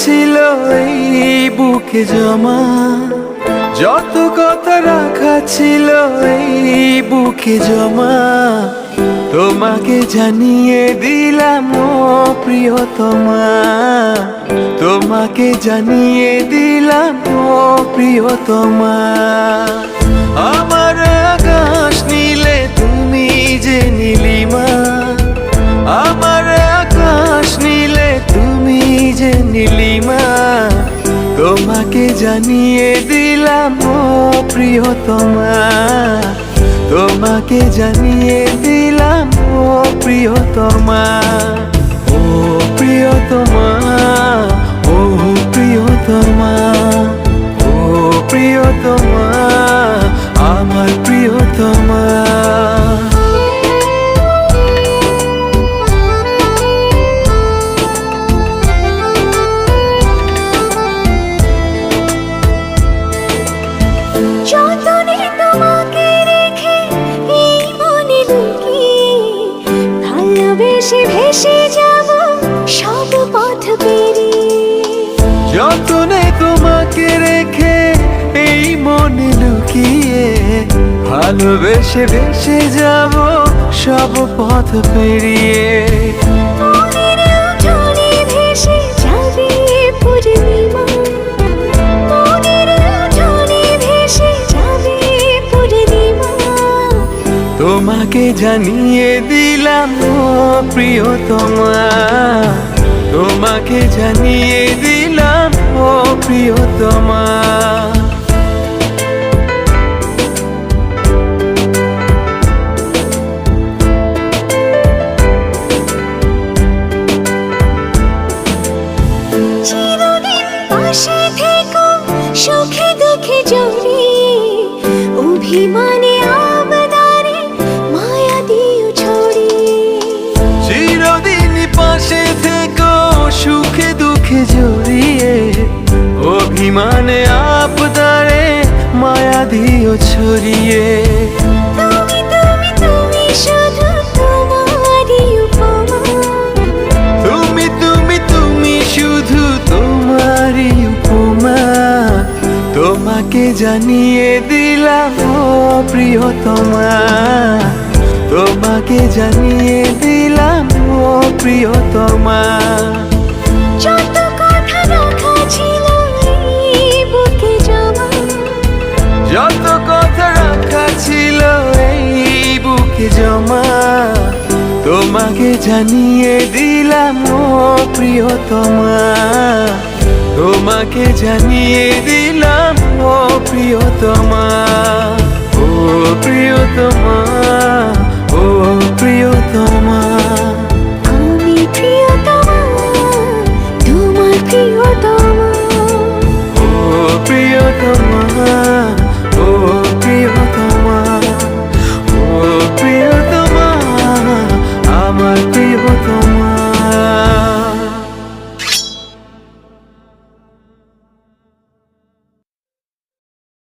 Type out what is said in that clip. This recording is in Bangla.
ছিল এই বুকে জমা, যত কথা রাখা ছিল এই বুকে জমা, তোমাকে জানিয়ে দিলাম ও প্রিয়তমা, তোমাকে জানিয়ে দিলাম ও প্রিয়তমা। আমার আকাশ নীলে তুমি যে নীলিমা, আমার আকাশ নীলে তুমি যে নীলিমা, তোমাকে জানিয়ে দিলাম ও প্রিয়তমা, তোমাকে জানিয়ে দিলাম ও প্রিয়তমা। ও প্রিয়তমা, ও প্রিয়তমা, ও প্রিয়তমা, আমার প্রিয়তমা। যতনে তোমাকে রেখে এই মনে লুকিয়ে, ভালোবেসে ভেসে যাব সব পথ পেরিয়ে। যতনে তোমাকে রেখে এই মনে লুকিয়ে, ভালোবেসে ভেসে যাব সব পথ পেরিয়ে। মনের উঠোনে ভেসে যাবে পূর্ণিমা, মনের উঠোনে ভেসে যাবে পূর্ণিমা, তোমাকে জানিয়ে দিলাম ও প্রিয়তমা, তোমাকে জানিয়ে দিলাম ও প্রিয়তমা। চিরদিন পাশে থেকো সুখে দুঃখে জড়িয়ে, অভিমানে আবদারে মায়া দিও ছড়িয়ে। চিরদিন পাশে থেকো সুখে দুঃখে জড়িয়ে, অভিমানে আবদারে মায়া দিও ছড়িয়ে। তুমি তুমি তুমি শুধু তোমারই উপমা, তুমি তুমি তুমি শুধু তোমারই উপমা, তোমাকে জানিয়ে দিলাম ও প্রিয়তমা, তোমাকে জানিয়ে দিলাম ও প্রিয়তমা। যত কথা রাখা ছিল এই বুকে জমা, যত কথা রাখা ছিল এই বুকে জমা, তোমাকে জানিয়ে দিলাম ও প্রিয়তমা, তোমাকে জানিয়ে দিলাম ও প্রিয়তমা। ও প্রিয়তমা, ও প্রিয়তমা।